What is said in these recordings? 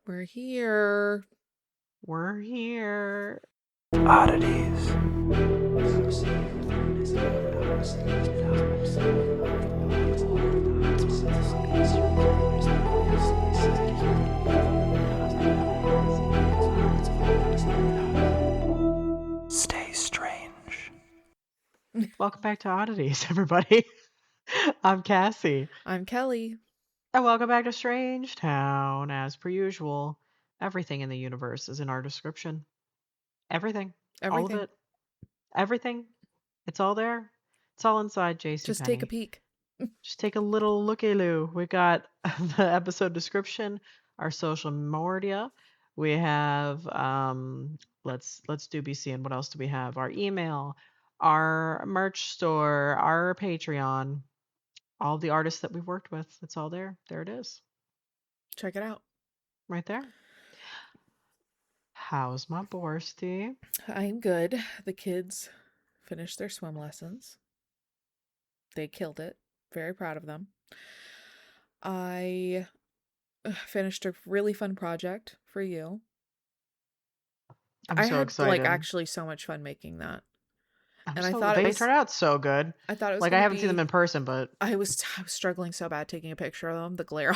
We're here. We're here. Oddities. Stay strange. Welcome back to Oddities, everybody. I'm Cassie. I'm Kelly. And welcome back to Strange Town. As per usual, everything in the universe is in our description. Everything. All of Everything. it. Everything. It's all there. It's all inside Just take a JCPenney. peek. Just take a little looky-loo. We got the episode description, our social media. We have let's do BC, and what else do we have? Our email, our merch store, our Patreon, all the artists that we've worked with. It's all there. There it is. Check it out. Right there. How's my Borsty? I'm good. The kids finished their swim lessons. They killed it. Very proud of them. I finished a really fun project for you. I'm I so had excited. actually so much fun making that. And I so thought they turn out so good. I thought it was Like, I haven't seen them in person, but I was struggling so bad taking a picture of them. The glare.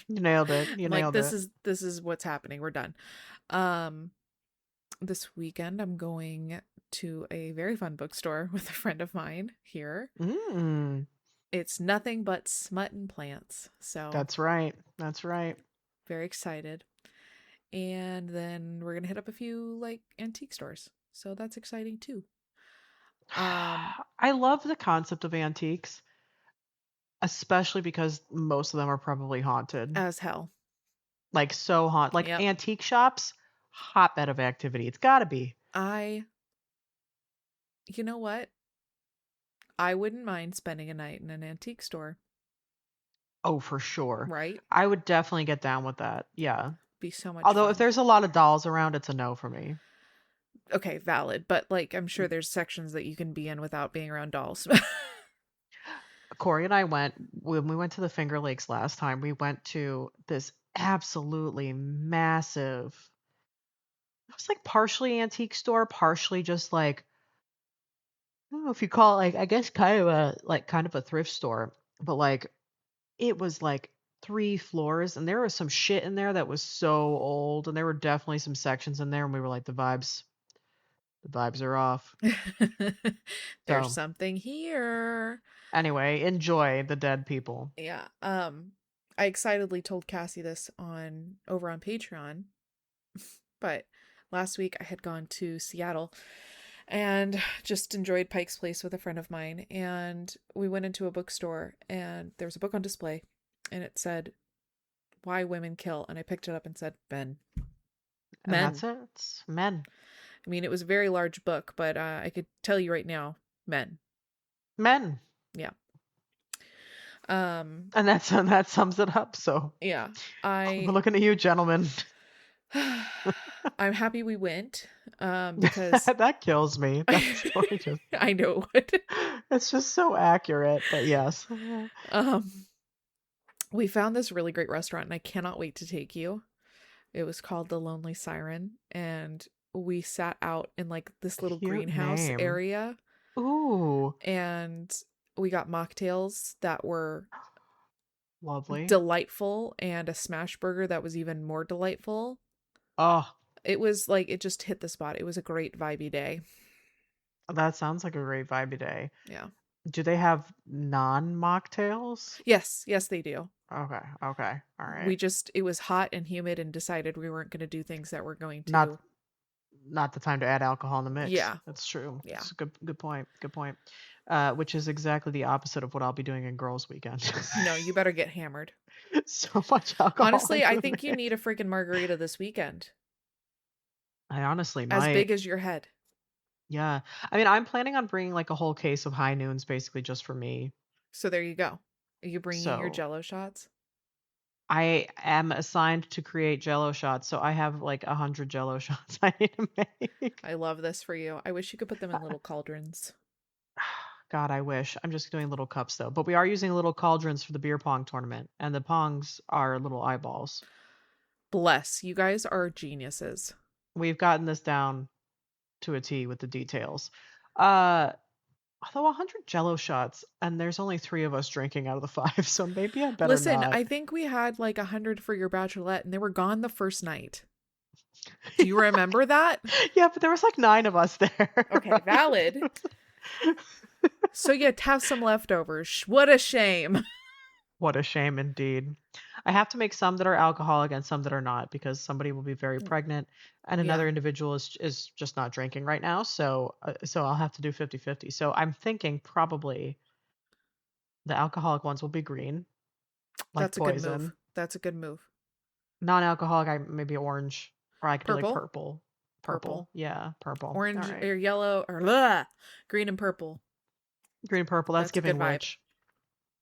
you nailed it. You I'm like, nailed it. this is what's happening. We're done. This weekend I'm going to a very fun bookstore with a friend of mine here. It's nothing but smut and plants. So That's right. That's right. very excited. And then we're gonna hit up a few like antique stores. So that's exciting too. I love the concept of antiques, especially because most of them are probably haunted. As hell. Like, so haunted. Like, Yep. antique shops, hotbed of activity. It's got to be. You know what? I wouldn't mind spending a night in an antique store. Oh, for sure. Right? I would definitely get down with that. Yeah. Be so much Although, fun. if there's a lot of dolls around, it's a no for me. Okay, valid. But like, I'm sure there's sections that you can be in without being around dolls. Corey and I when we went to the Finger Lakes last time, we went to this absolutely massive, it was like partially antique store, partially just like, I don't know if you call it, like, I guess kind of a thrift store, but like it was like 3 floors, and there was some shit in there that was so old, and there were definitely some sections in there, and we were like, the vibes are off. There's So something here. anyway, enjoy the dead people. Yeah. I excitedly told Cassie this over on Patreon, but last week I had gone to Seattle and just enjoyed Pike's Place with a friend of mine, and we went into a bookstore and there was a book on display and it said Why Women Kill, and I picked it up and said men. And that's it. It's men. I mean, it was a very large book, but I could tell you right now, men. Men. Yeah. And that sums it up. So Yeah. we're looking at you, gentlemen. I'm happy we went because that kills me. That story just I know. it's just so accurate, but yes. We found this really great restaurant and I cannot wait to take you. It was called The Lonely Siren, and we sat out in like this little Cute greenhouse name. area. Ooh. And we got mocktails that were Lovely. delightful, and a smash burger that was even more delightful. Oh. It was like, it just hit the spot. It was a great vibey day. That sounds like a great vibey day. Yeah. Do they have non-mocktails? Yes, they do. Okay. All right. It was hot and humid and decided we weren't going to do things that were going to... Not the time to add alcohol in the mix. Yeah. That's true. Yeah. That's a good point. Which is exactly the opposite of what I'll be doing in girls' weekend. No, you better get hammered. So much alcohol. Honestly, I think you need a freaking margarita this weekend. I honestly might. As big as your head. Yeah. I mean, I'm planning on bringing like a whole case of High Noons basically just for me. So there you go. Are you bringing your Jello shots? I am assigned to create Jello shots, so I have like 100 Jello shots I need to make. I love this for you. I wish you could put them in little cauldrons. God, I wish. I'm just doing little cups though. But we are using little cauldrons for the beer pong tournament, and the pongs are little eyeballs. Bless. You guys are geniuses. We've gotten this down to a T with the details. Uh, Although 100 Jello shots, and there's only 3 of us drinking out of the 5, so maybe I better Listen, not. I think we had like 100 for your bachelorette, and they were gone the first night. Do you remember that? Yeah, but there was like 9 of us there. Okay, right? valid. So you have some leftovers. What a shame. What a shame indeed. I have to make some that are alcoholic and some that are not because somebody will be very pregnant and Yeah, another individual is just not drinking right now. So I'll have to do 50-50. So I'm thinking probably the alcoholic ones will be green, like that's a good move. poison. That's a good move. Non-alcoholic, I maybe orange, or I could do like Purple, purple. purple, Purple. Yeah, purple. All orange right. or yellow or blah, green and purple. Green and purple, that's That's a good giving vibe. witch.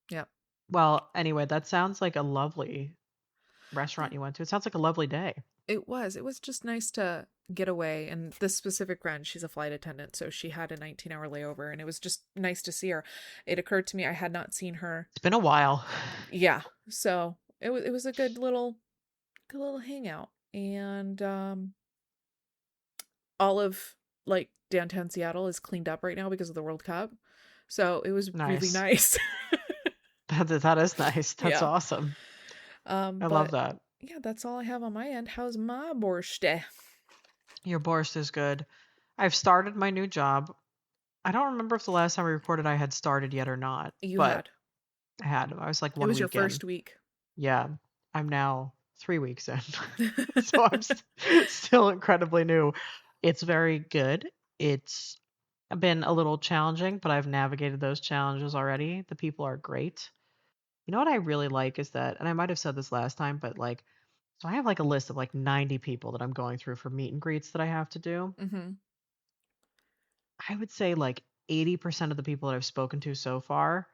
Yep. Well, anyway, that sounds like a lovely restaurant you went to. It sounds like a lovely day. It was. It was just nice to get away. And this specific friend, she's a flight attendant, so she had a 19-hour layover, and it was just nice to see her. It occurred to me I had not seen her. It's been a while. Yeah. So it was a good little hangout. And all of like downtown Seattle is cleaned up right now because of the World Cup. So it was really Nice. nice. That is nice. That's Yeah. awesome. I love But that. yeah, that's all I have on my end. How's my borscht day? Your borscht is good. I've started my new job. I don't remember if the last time we recorded I had started yet or not, You but had. I had. I was like It 1 was your week in. first week. Yeah, I'm now 3 weeks in. So I'm still incredibly new. It's very good. It's been a little challenging, but I've navigated those challenges already. The people are great. You know what I really like is that, and I might have said this last time, but like, so I have like a list of like 90 people that I'm going through for meet and greets that I have to do. Mm-hmm. I would say like 80% of the people that I've spoken to so far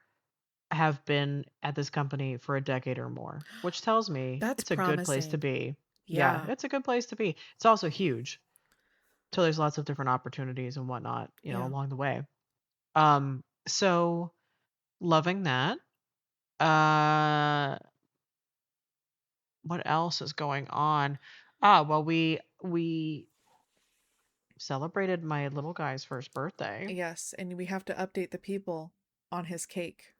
have been at this company for a decade or more, which tells me That's it's a good place to promising. be. Yeah, Yeah. it's a good place to be. It's also huge. So there's lots of different opportunities and whatnot, Yeah. along the way. So loving that. Uh, what else is going on? Well, we celebrated my little guy's first birthday. Yes, and we have to update the people on his cake.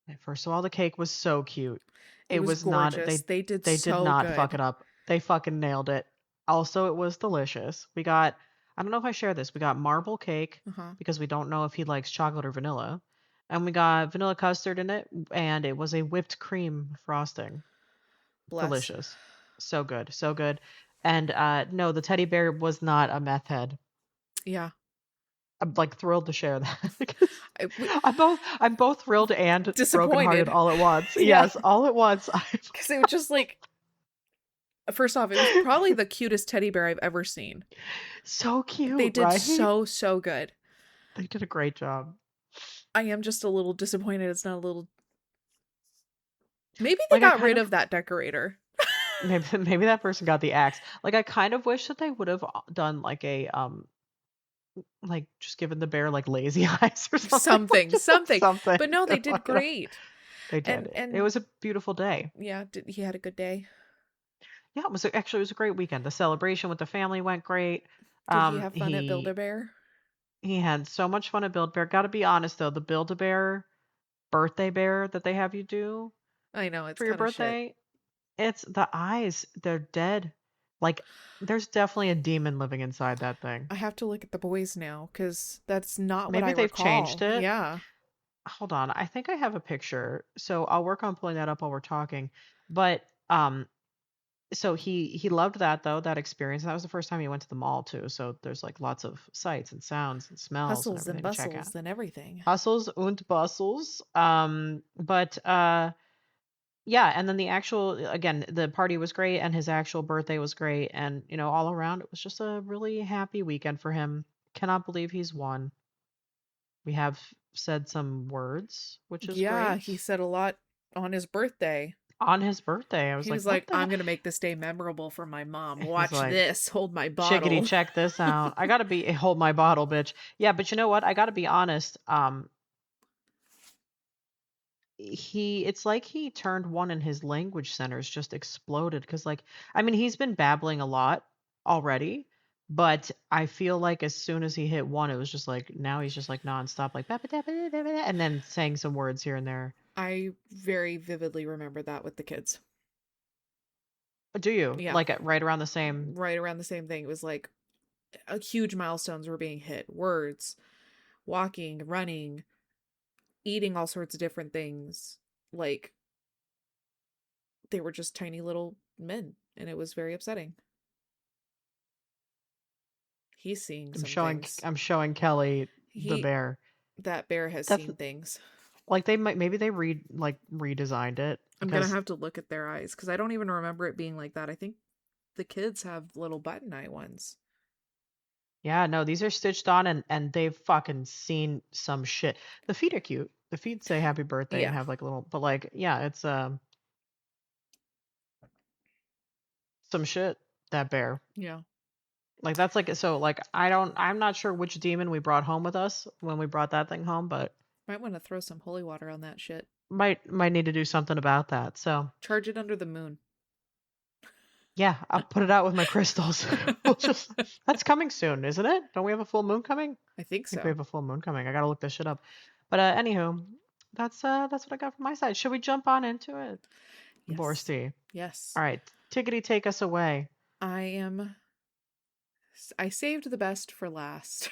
And first of all, the cake was so cute. It It was was not gorgeous. They did they did so not fuck good. it up. They fucking nailed it. Also, it was delicious. We got I don't know if I share this. We got marble cake Uh-huh. because we don't know if he likes chocolate or vanilla. And we got vanilla custard in it and it was a whipped cream frosting. Bless. Delicious. So good. So good. And no, the teddy bear was not a meth head. Yeah. I'm like thrilled to share that because I, we, I'm both thrilled and brokenhearted disappointed. all at once. Yeah. Yes, all at once. Because it was just like, first off, it was probably the cutest teddy bear I've ever seen. So cute, They did right? so good. They did a great job. I am just a little disappointed it's not a little. Maybe they Like I got kind rid of of that decorator. maybe that person got the axe. Like I kind of wish that they would have done like a like just given the bear like lazy eyes or something. Like just like Something. something. But no, to they did fuck it up. great. They did. It And was a beautiful day. yeah, he had a good day. Yeah, actually it was a great weekend. The celebration with the family went great. Did he have fun at He Build-A-Bear? he had so much fun at Build Bear. Got to be honest though, the Build a Bear birthday bear that they have you do I know, it's for your kind of shit. birthday, it's the eyes, they're dead. Like there's definitely a demon living inside that thing. I have to look at the boys now because that's not what I Maybe they've changed recall. it. Yeah. Hold on, I think I have a picture, so I'll work on pulling that up while we're talking. But so he loved that though, that experience. That was the first time he went to the mall too. So there's like lots of sights and sounds and smells and Hustles and everything to check out. bustles and everything. Hustles und bustles. But yeah, and then the actual again, the party was great and his actual birthday was great and all around it was just a really happy weekend for him. Cannot believe he's won. We have said some words, which is Yeah, great. he said a lot on his birthday. On his birthday, I was He like, was "What like, the I'm heck?" going to make this day memorable for my mom. He's Watch like, this. Hold my "Chickadee, bottle. check this out. I gotta be hold my bottle, bitch." Yeah, but you know what? I gotta be honest. it's like he turned one and his language centers just exploded because like I mean he's been babbling a lot already, but I feel like as soon as he hit one it was just like now he's just like nonstop like and then saying some words here and there. I very vividly remember that with the kids. Do you Yeah, like right around the same? right around the same thing. It was like huge milestones were being hit. Words, walking, running, eating all sorts of different things. Like they were just tiny little men, and it was very upsetting. He's seeing some things. I'm showing Kelly the He bear. That bear has That's seen things. like they might maybe they redesigned it I'm gonna because have to look at their eyes because I don't even remember it being like that. I think the kids have little button eye ones. yeah, no, these are stitched on and they've fucking seen some shit. The feet are cute. The feet say happy birthday and Yeah, have like a little, but like yeah, it's some shit that bear. yeah. Like that's like so like I'm not sure which demon we brought home with us when we brought that thing home, but Might want to throw some holy water on that shit. might need to do something about that. So, Charge it under the moon. yeah, I'll put it out with my crystals. We'll just that's coming soon, isn't it? Don't we have a full moon coming? I think I think we so. have a full moon coming. I gotta look this shit up. But anywho, that's what I got from my side. Should we jump on into it? Yes. Borsty. Yes. All right. Tickety take us away. I am. I saved the best for last,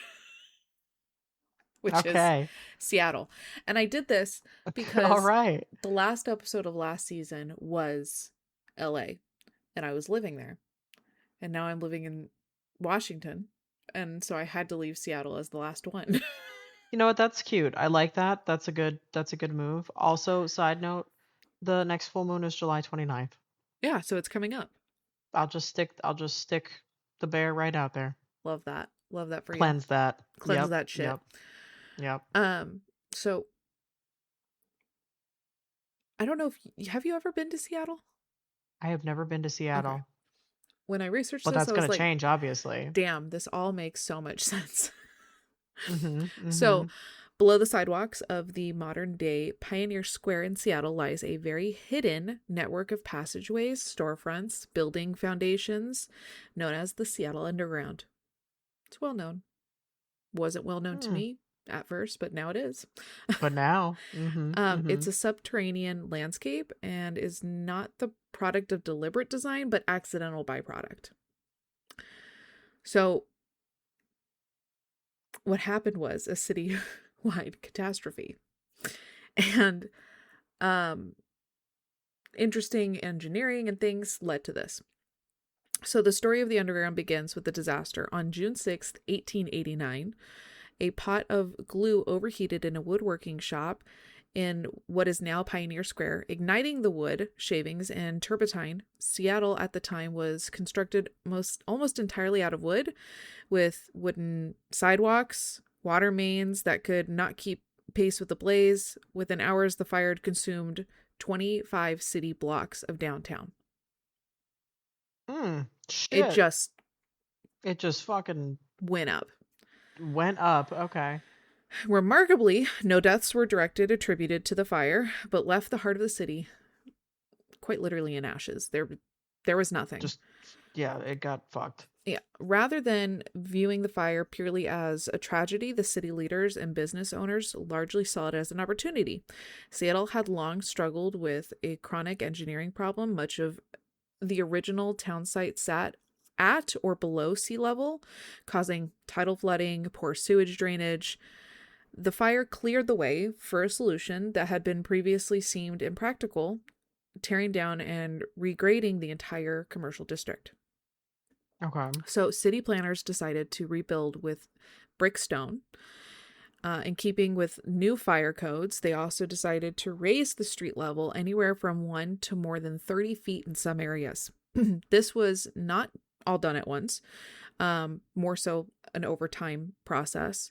which is Okay. Seattle. And I did this All because right. the last episode of last season was LA and I was living there. And now I'm living in Washington. And so I had to leave Seattle as the last one. You know what? That's cute. I like that. That's a good move. Also, side note, the next full moon is July 29th. Yeah, so it's coming up. I'll just stick the bear right out there. Love that. Love that for you. Cleanse that. Cleanse Yep. that shit. Yep. Yep. So I don't know if have you ever been to Seattle? I have never been to Seattle. Okay. When I researched But this, that's I was gonna like, change, obviously. damn, this all makes so much sense. Mm-hmm. So, Mm-hmm. below the sidewalks of the modern day Pioneer Square in Seattle lies a very hidden network of passageways, storefronts, building foundations known as the Seattle Underground. It's well known. Wasn't well known to me at first, but now it is. But now, It's a subterranean landscape and is not the product of deliberate design, but accidental byproduct. So, what happened was a city-wide catastrophe. And interesting engineering and things led to this. So the story of the underground begins with the disaster. On June 6th, 1889, a pot of glue overheated in a woodworking shop in what is now Pioneer Square, igniting the wood, shavings, and turpentine. Seattle at the time was constructed almost entirely out of wood, with wooden sidewalks, water mains that could not keep pace with the blaze. Within hours, the fire had consumed 25 city blocks of downtown. Shit. It It just fucking went up. went up. Okay. Remarkably, no deaths were attributed to the fire, but left the heart of the city quite literally in ashes. There was nothing. Just yeah, it got fucked. Yeah. Rather than viewing the fire purely as a tragedy, the city leaders and business owners largely saw it as an opportunity. Seattle had long struggled with a chronic engineering problem. Much of the original town site sat at or below sea level, causing tidal flooding, poor sewage drainage. The fire cleared the way for a solution that had been previously seemed impractical, tearing down and regrading the entire commercial district. Okay. So city planners decided to rebuild with brick stone. In keeping with new fire codes, they also decided to raise the street level anywhere from 1 to more than 30 feet in some areas. This was not all done at once, more so an overtime process.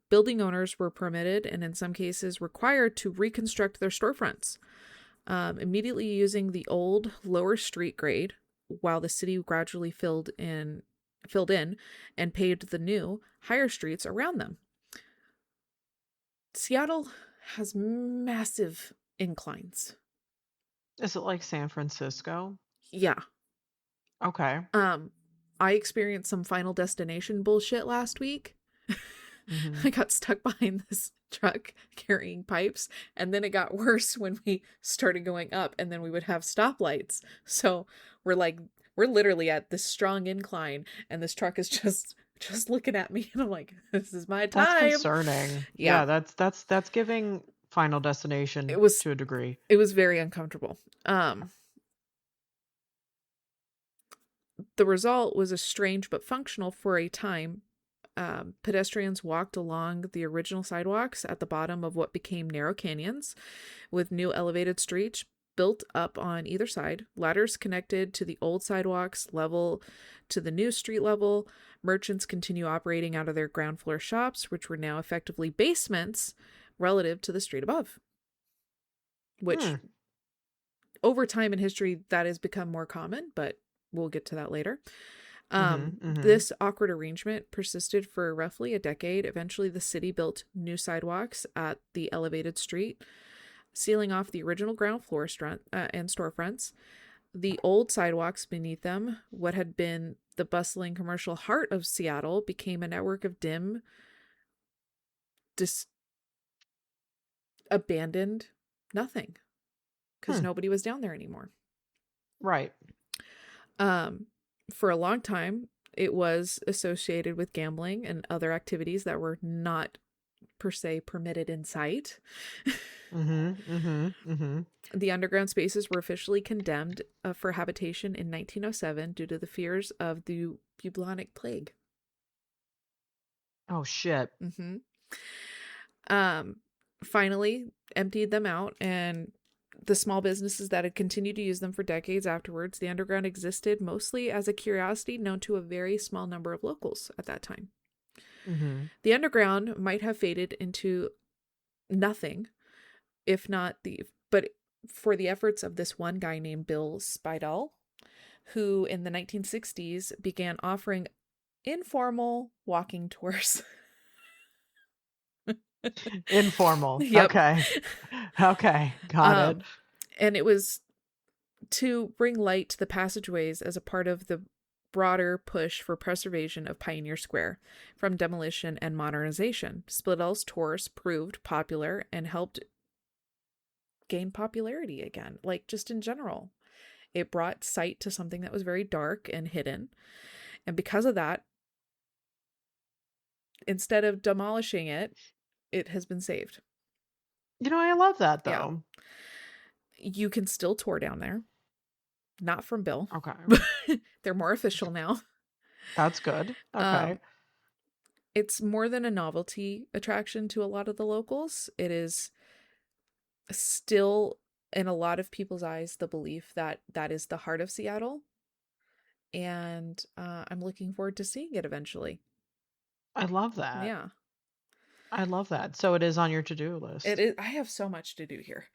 Building owners were permitted and in some cases required to reconstruct their storefronts, immediately using the old lower street grade while the city gradually filled in and paved the new higher streets around them. Seattle has massive inclines. Is it like San Francisco? Yeah. Okay. I experienced some Final Destination bullshit last week. Mm-hmm. I got stuck behind this truck carrying pipes, and then it got worse when we started going up, and then we would have stoplights. So we're literally at this strong incline, and this truck is just looking at me, and I'm like, this is my That's time. concerning. Yeah, Yeah, that's giving Final it Destination was to a degree. it was very uncomfortable. The result was a strange but functional for a time. Pedestrians walked along the original sidewalks at the bottom of what became narrow canyons, with new elevated streets built up on either side. Ladders connected to the old sidewalks level to the new street level. Merchants continue operating out of their ground floor shops, which were now effectively basements relative to the street above. Which, Hmm. over time in history, that has become more common, but we'll get to that later. Mm-hmm. Mm-hmm. This awkward arrangement persisted for roughly a decade. Eventually, the city built new sidewalks at the elevated street, sealing off the original ground floor and storefronts. The old sidewalks beneath them, what had been the bustling commercial heart of Seattle, became a network of dim, abandoned nothing, because Hmm. nobody was down there anymore. Right. For a long time, it was associated with gambling and other activities that were not per se permitted in sight. Mm-hmm. Mm-hmm. Mm-hmm. The underground spaces were officially condemned for habitation in 1907 due to the fears of the bubonic plague. Oh shit. Mm-hmm. Finally, emptied them out, and the small businesses that had continued to use them for decades afterwards, the underground existed mostly as a curiosity known to a very small number of locals at that time. Mm-hmm. The underground might have faded into nothing, if not but for the efforts of this one guy named Bill Spidell, who in the 1960s began offering informal walking tours. Informal. Yep. Okay. Okay. Got it. And it was to bring light to the passageways as a part of the broader push for preservation of Pioneer Square from demolition and modernization. Spidell's tours proved popular and helped gain popularity again, like just in general. It brought sight to something that was very dark and hidden. And because of that, instead of demolishing it, it has been saved. You know, I love that Yeah. though. You can still tour down there. Not from Bill. Okay. They're more official now. That's good. Okay. It's more than a novelty attraction to a lot of the locals. It is still, in a lot of people's eyes, the belief that that is the heart of Seattle. And I'm looking forward to seeing it eventually. I love that. Yeah. I love that. So it is on your to-do list. It is. I have so much to do here.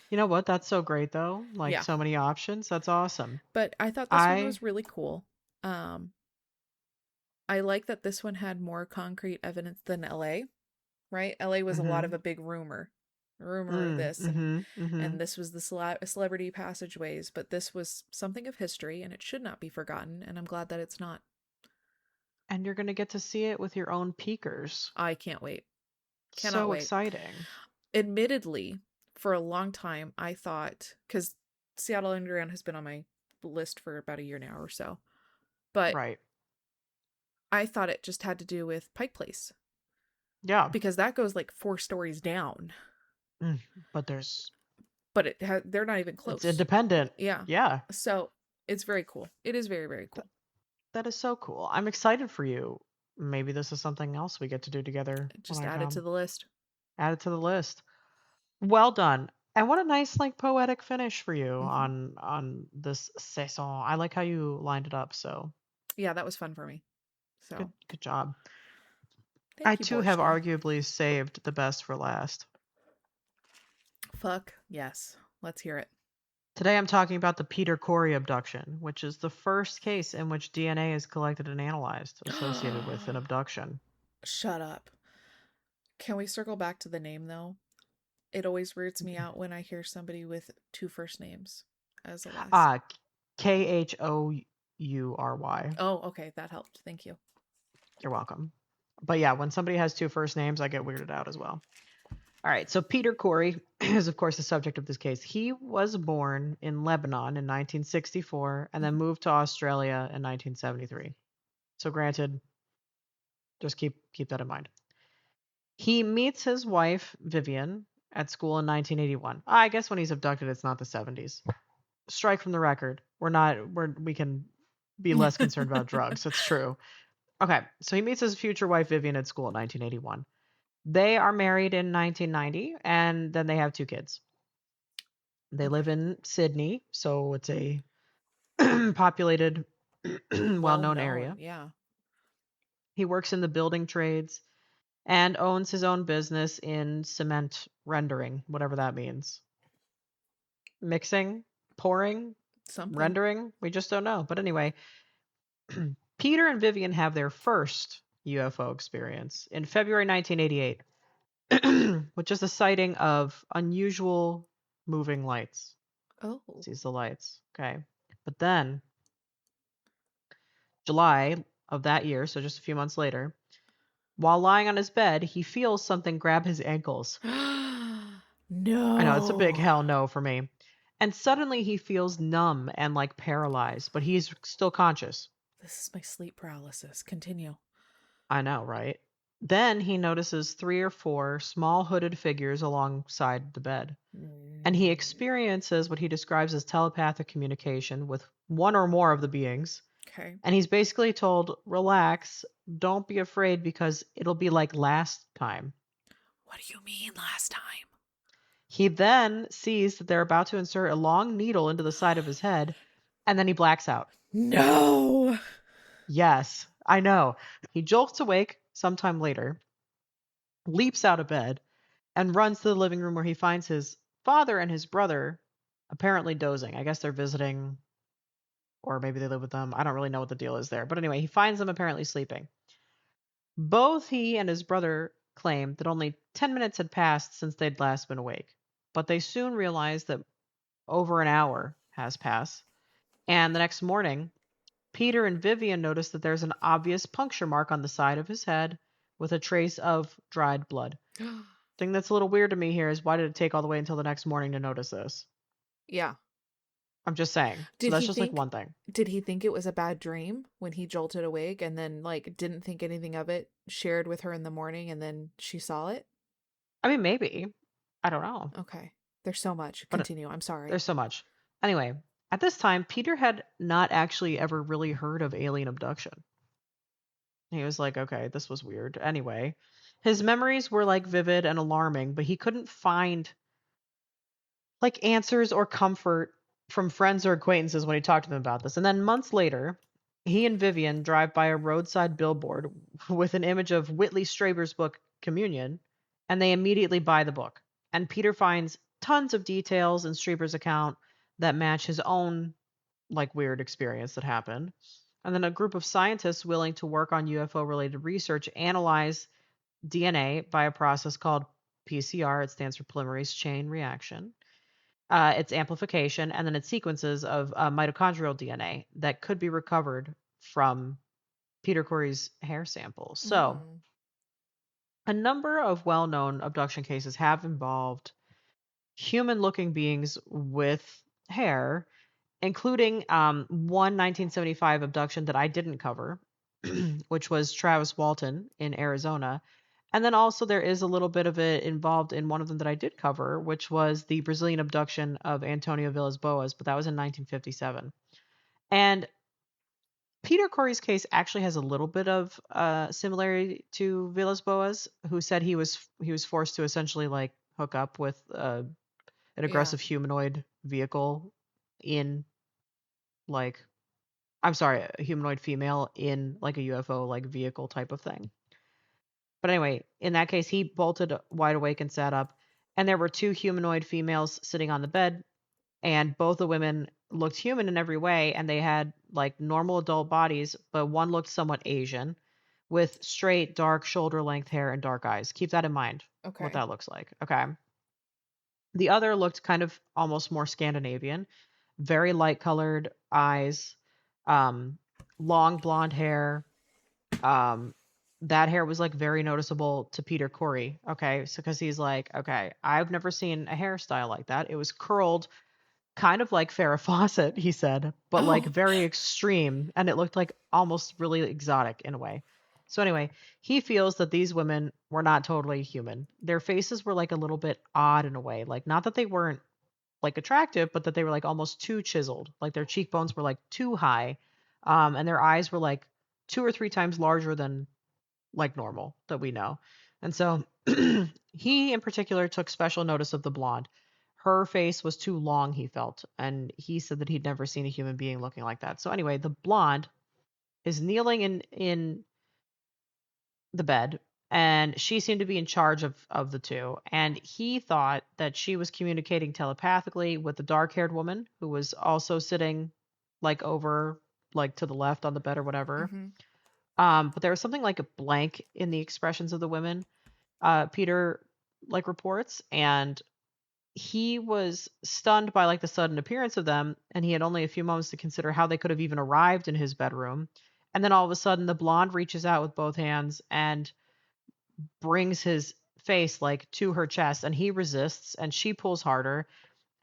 You know what? That's so great though. Like Yeah. so many options. That's awesome. But I thought this one was really cool. I like that this one had more concrete evidence than LA, right? LA was a lot of a big rumor of this, and this was the celebrity passageways, but this was something of history, and it should not be forgotten, and I'm glad that it's not. And you're going to get to see it with your own peekers. I can't wait. Cannot so wait. exciting. Admittedly, for a long time, I thought, because Seattle Underground has been on my list for about a year now or so, but right. I thought it just had to do with Pike Place. Yeah. Because that goes like 4 stories down. But there's... But they're not even close. It's independent. Yeah. Yeah. So it's very cool. It is very, very cool. That is so cool. I'm excited for you. Maybe this is something else we get to do together. Just add it to the list. Add it to the list. Well done. And what a nice like poetic finish for you on this saison. I like how you lined it up. So yeah, that was fun for me. So good job. Thank I you, too have arguably saved the best for last. Fuck yes. Let's hear it. Today I'm talking about the Peter Khoury abduction, which is the first case in which DNA is collected and analyzed associated with an abduction. Shut up. Can we circle back to the name though? It always weirds me out when I hear somebody with two first names as a last. Ah, Khoury. Oh, okay, that helped. Thank you. You're welcome. But yeah, when somebody has two first names, I get weirded out as well. All right, so Peter Khoury is, of course, the subject of this case. He was born in Lebanon in 1964 and then Mhm. moved to Australia in 1973. So, granted, just keep that in mind. He meets his wife Vivian at school in 1981. I guess when he's abducted, it's not the 70s. Strike from the record. We can be less concerned about drugs. It's true. Okay, so he meets his future wife Vivian at school in 1981. They are married in 1990, and then they have two kids. They live Okay. in Sydney, so it's a populated, well Well known known, area. yeah. He works in the building trades and owns his own business in cement rendering, whatever that means. Mixing, pouring, Something. rendering, we just don't know. But anyway, Peter and Vivian have their first UFO experience in February 1988, which is the sighting of unusual moving lights. Oh. Sees the lights. Okay. But then, July of that year, so just a few months later, while lying on his bed, he feels something grab his ankles. I know, it's a big No. hell no for me. And suddenly he feels numb and like paralyzed, but he's still conscious. This is my sleep paralysis. Continue. I know, right? Then he notices three or four small hooded figures alongside the bed. And he experiences what he describes as telepathic communication with one or more of the beings. Okay. And he's basically told, relax, don't be afraid because it'll be like last time. What do you mean last time? He then sees that they're about to insert a long needle into the side of his head, and then he blacks out. No. Yes, I know. He jolts awake sometime later, leaps out of bed, and runs to the living room where he finds his father and his brother apparently dozing. I guess they're visiting, or maybe they live with them. I don't really know what the deal is there. But anyway, he finds them apparently sleeping. Both he and his brother claim that only 10 minutes had passed since they'd last been awake, but they soon realized that over an hour has passed. And the next morning, Peter and Vivian notice that there's an obvious puncture mark on the side of his head with a trace of dried blood. Thing that's a little weird to me here is why did it take all the way until the next morning to notice this? Yeah. I'm just saying. So Did that's he just like think one thing. did he think it was a bad dream when he jolted awake and then like didn't think anything of it, shared with her in the morning and then she saw it? I mean, maybe. I don't know. Okay. There's so much. But Continue. I'm sorry. there's so much. Anyway, at this time, Peter had not actually ever really heard of alien abduction. He was like, okay, this was weird. Anyway, his memories were like vivid and alarming, but he couldn't find like answers or comfort from friends or acquaintances when he talked to them about this. And then months later, he and Vivian drive by a roadside billboard with an image of Whitley Strieber's book Communion, and they immediately buy the book. And Peter finds tons of details in Strieber's account that match his own like weird experience that happened. And then a group of scientists willing to work on UFO related research analyze DNA by a process called PCR. It stands for polymerase chain reaction. Its amplification, and then its sequences of mitochondrial DNA that could be recovered from Peter Khoury's hair samples. So, Mm. a number of well known abduction cases have involved human looking beings with hair, including one 1975 abduction that I didn't cover, which was Travis Walton in Arizona. And then also there is a little bit of it involved in one of them that I did cover, which was the Brazilian abduction of Antonio Villas Boas, but that was in 1957. And Peter Khoury's case actually has a little bit of similarity to Villas Boas, who said he was forced to essentially like hook up with an Yeah. aggressive humanoid vehicle in like I'm sorry, a humanoid female in like a UFO like vehicle type of thing. But anyway, in that case, he bolted wide awake and sat up, and there were two humanoid females sitting on the bed, and both the women looked human in every way, and they had like normal adult bodies, but one looked somewhat Asian, with straight, dark shoulder length hair and dark eyes. Keep that in mind, what Okay. that looks like. Okay. The other looked kind of almost more Scandinavian, very light colored eyes, um, long blonde hair. Um, that hair was like very noticeable to Peter Khoury. Okay, so because he's like, okay, I've never seen a hairstyle like that. It was curled, kind of like Farrah Fawcett, he said, but like Oh. very extreme, and it looked like almost really exotic in a way. So anyway, he feels that these women were not totally human. Their faces were like a little bit odd in a way, like not that they weren't like attractive, but that they were like almost too chiseled. Like their cheekbones were like too high, and their eyes were like 2 or 3 times larger than like normal that we know. And so he in particular took special notice of the blonde. Her face was too long, he felt, and he said that he'd never seen a human being looking like that. So anyway, the blonde is kneeling in the bed, and she seemed to be in charge of the two, and he thought that she was communicating telepathically with the dark-haired woman who was also sitting like over like to the left on the bed or whatever. Mm-hmm. But there was something like a blank in the expressions of the women, Peter like reports, and he was stunned by like the sudden appearance of them, and he had only a few moments to consider how they could have even arrived in his bedroom. And then all of a sudden the blonde reaches out with both hands and brings his face like to her chest, and he resists and she pulls harder,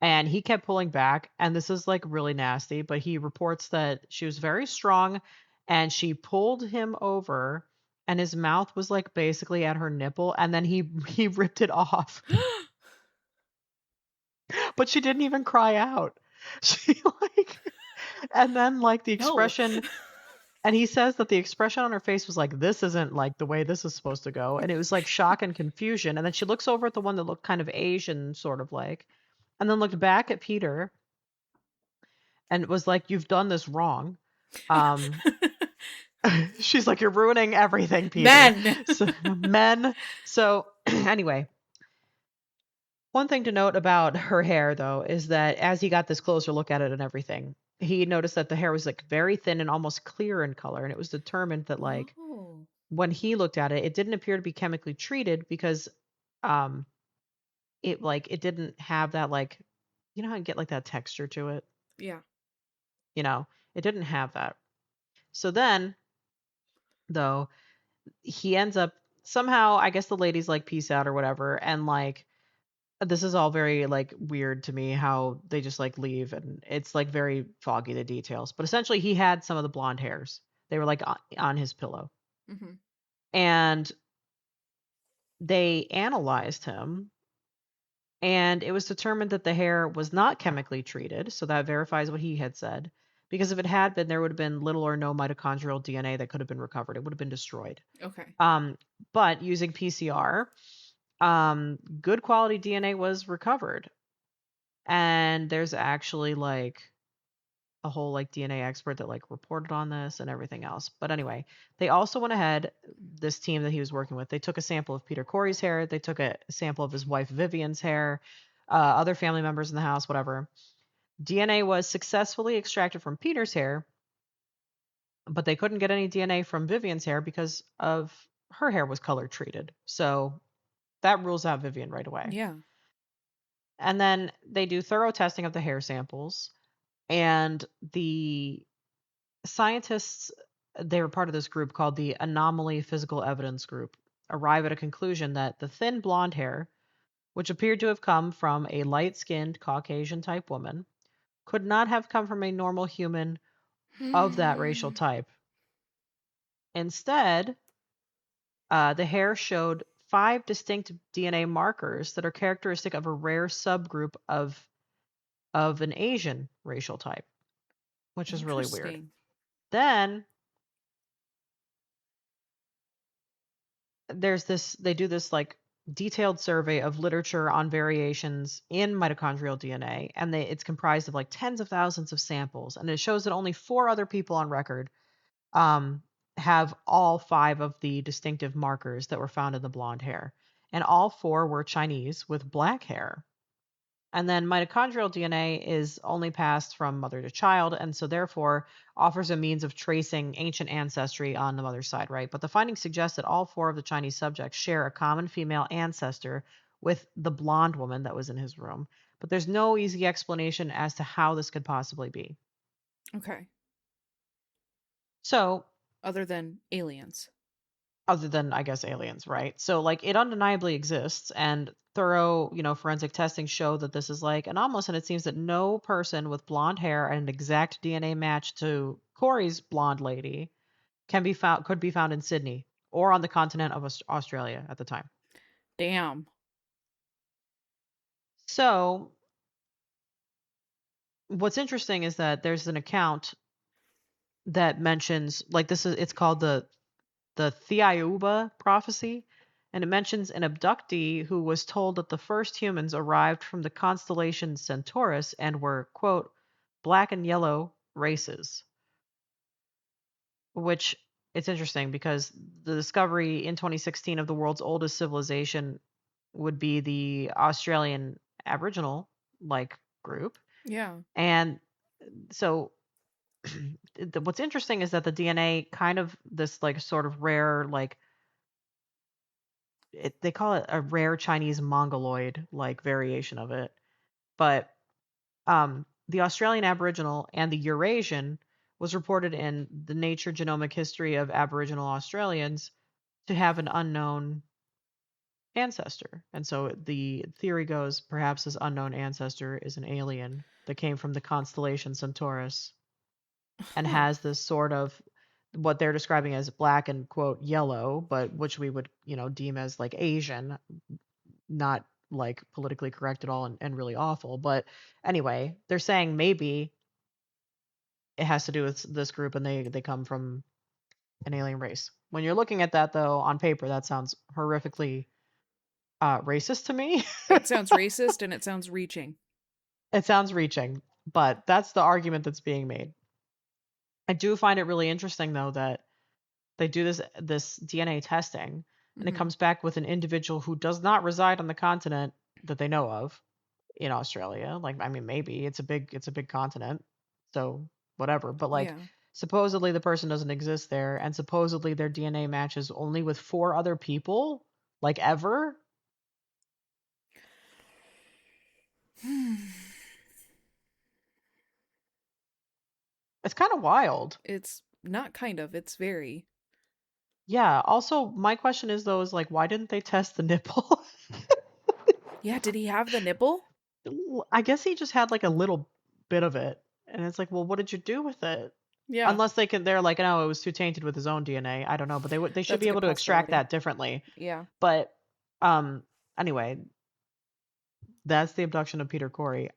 and he kept pulling back, and this is like really nasty, but he reports that she was very strong and she pulled him over, and his mouth was like basically at her nipple, and then he ripped it off. But she didn't even cry out. She like, and then like the No. expression, and he says that the expression on her face was like, this isn't like the way this is supposed to go. And it was like shock and confusion. And then she looks over at the one that looked kind of Asian, sort of like, and then looked back at Peter and was like, you've done this wrong. Um, she's like, you're ruining everything, Peter. Men. So, men. So anyway, one thing to note about her hair, though, is that as he got this closer look at it and everything, he noticed that the hair was like very thin and almost clear in color. And it was determined that like Oh. when he looked at it, it didn't appear to be chemically treated because um it didn't have that like how you get like that texture to it, Yeah. you know, it didn't have that. So then though he ends up somehow, I guess the ladies like peace out or whatever, and like this is all very like weird to me how they just like leave, and it's like very foggy the details, but essentially he had some of the blonde hairs. They were like on his pillow, Mm-hmm. and they analyzed him, and it was determined that the hair was not chemically treated, so that verifies what he had said, because if it had been, there would have been little or no mitochondrial DNA that could have been recovered. It would have been destroyed. Okay. But using PCR, good quality DNA was recovered, and there's actually like a whole like DNA expert that like reported on this and everything else. But anyway, they also went ahead, this team that he was working with, they took a sample of Peter Khoury's hair, they took a sample of his wife Vivian's hair, other family members in the house, whatever. DNA was successfully extracted from Peter's hair, but they couldn't get any DNA from Vivian's hair because of her hair was color treated. So that rules out Vivian right away. Yeah. And then they do thorough testing of the hair samples, and the scientists, they were part of this group called the Anomaly Physical Evidence Group, arrive at a conclusion that the thin blonde hair, which appeared to have come from a light skinned Caucasian type woman, could not have come from a normal human of that racial Hmm. type. Instead, the hair showed 5 distinct DNA markers that are characteristic of a rare subgroup of an Asian racial type, which is really weird. Interesting. Then they do this like detailed survey of literature on variations in mitochondrial DNA, and it's comprised of like tens of thousands of samples, and it shows that only 4 other people on record um, have all 5 of the distinctive markers that were found in the blonde hair, and all 4 were Chinese with black hair. And then mitochondrial DNA is only passed from mother to child, and so therefore offers a means of tracing ancient ancestry on the mother's side, right? But the findings suggest that all 4 of the Chinese subjects share a common female ancestor with the blonde woman that was in his room, but there's no easy explanation as to how this could possibly be. Okay. So, Other than aliens. other than, I guess, aliens, right? So, like, it undeniably exists, and thorough, forensic testing show that this is like anomalous, and it seems that no person with blonde hair and an exact DNA match to Corey's blonde lady could be found in Sydney or on the continent of Australia at the time. Damn. So, what's interesting is that there's an account that mentions, like, it's called the Thiauba prophecy, and it mentions an abductee who was told that the first humans arrived from the constellation Centaurus and were, quote, black and yellow races, which it's interesting because the discovery in 2016 of the world's oldest civilization would be the Australian Aboriginal like group. Yeah. And so what's interesting is that the DNA kind of this like sort of rare like they call it a rare Chinese mongoloid like variation of it. But the Australian Aboriginal and the Eurasian was reported in the Nature Genomic History of Aboriginal Australians to have an unknown ancestor. And so the theory goes perhaps this unknown ancestor is an alien that came from the constellation Centaurus and Huh. has this sort of what they're describing as black and quote yellow, but which we would, deem as like Asian, not like politically correct at all and really awful. But anyway, they're saying maybe it has to do with this group and they come from an alien race. When you're looking at that though on paper, that sounds horrifically racist to me. It sounds racist and it sounds reaching. It sounds reaching, but that's the argument that's being made. I do find it really interesting though that they do this DNA testing and it Mhm. comes back with an individual who does not reside on the continent that they know of in Australia. Like I mean maybe it's a big continent. So whatever, but like Yeah. supposedly the person doesn't exist there and supposedly their DNA matches only with four other people like ever. It's kind of wild. It's not kind of, it's very. Yeah, also my question is though is like why didn't they test the nipple? Yeah, did he have the nipple? I guess he just had like a little bit of it. And it's like, well, what did you do with it? Yeah, Unless they're like, no, it was too tainted with his own DNA. I don't know, but they should that's be a able good to extract possibility. that differently. Yeah. But um anyway, that's the abduction of Peter Khoury.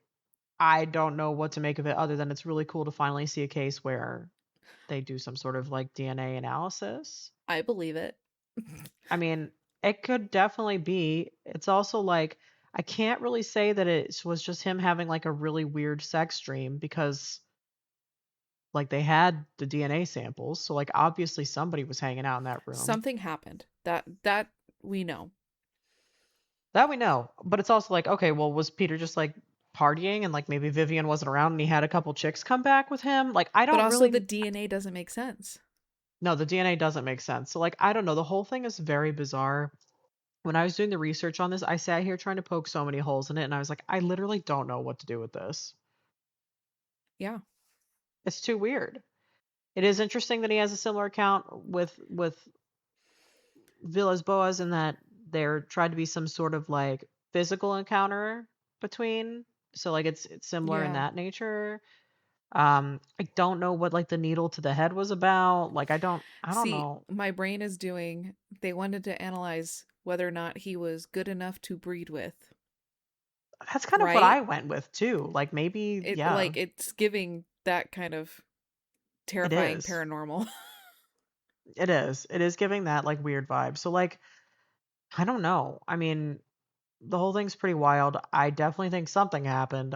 I don't know what to make of it other than it's really cool to finally see a case where they do some sort of like DNA analysis. I believe it. I mean, it could definitely be. It's also like I can't really say that it was just him having like a really weird sex dream because like they had the DNA samples, so like obviously somebody was hanging out in that room. Something happened. That we know. That we know. But it's also like, okay, well, was Peter just like partying and like maybe Vivian wasn't around and he had a couple chicks come back with him? Like I But don't also the really DNA doesn't make sense. no, the DNA doesn't make sense. So like I don't know, the whole thing is very bizarre. When I was doing the research on this, I sat here trying to poke so many holes in it and I was like, I literally don't know what to do with this. Yeah. It's too weird. It is interesting that he has a similar account with Villas Boas in that there tried to be some sort of like physical encounter between. So like it's similar in Yeah. that nature. I don't know what like the needle to the head was about. Like I don't See, know. my brain is doing, they wanted to analyze whether or not he was good enough to breed with, That's kind of what right? I went with too. Like maybe It yeah, like it's giving that kind of it terrifying is. paranormal. It is. It is giving that like weird vibe. So like I don't know. I mean, the whole thing's pretty wild. I definitely think something happened.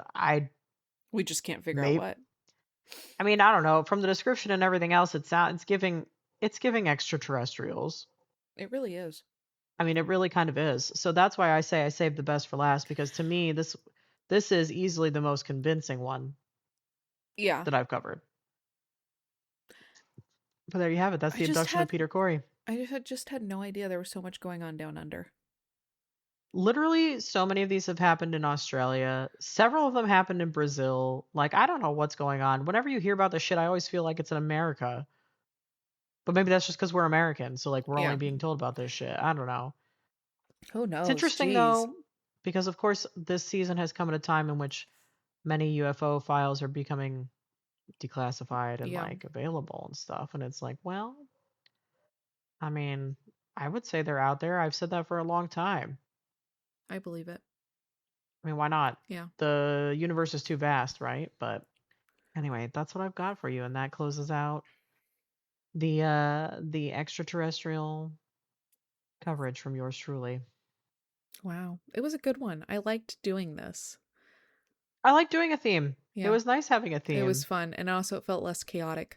We just can't figure out May what. I mean, I don't know. From the description and everything else, it's giving extraterrestrials. It really is. I mean, it really kind of is. So that's why I say I saved the best for last because to me this is easily the most convincing one Yeah. that I've covered. But there you have it. That's I the just abduction of had Peter Khoury. I just had no idea there was so much going on down under. literally so many of these have happened in Australia. Several of them happened in Brazil. Like, I don't know what's going on. Whenever you hear about this shit, I always feel like it's in America. But maybe that's just because we're American. So, like, we're only Yeah. being told about this shit. I don't know. Who It's knows? interesting, Jeez. though, because, of course, this season has come at a time in which many UFO files are becoming declassified and, Yeah, like, available and stuff. And it's like, well, I mean, I would say they're out there. I've said that for a long time. I believe it. I mean, why not? Yeah. The universe is too vast, right? But anyway, that's what I've got for you, and that closes out the extraterrestrial coverage from yours truly. Wow. It was a good one. I liked doing this. I like doing a theme. It Yeah. was nice having a It was theme. fun. And also, it felt less chaotic.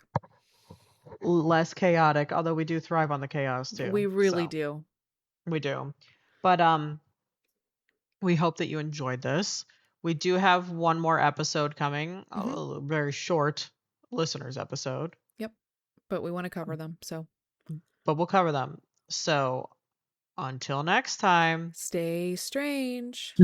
Less chaotic, although we do thrive on the chaos We too. really So do. we do. But we hope that you enjoyed this. We do have one more episode coming, Hmm. a very short listeners episode, Yep. But we want to cover them. So but we'll cover them. So until next time. stay strange.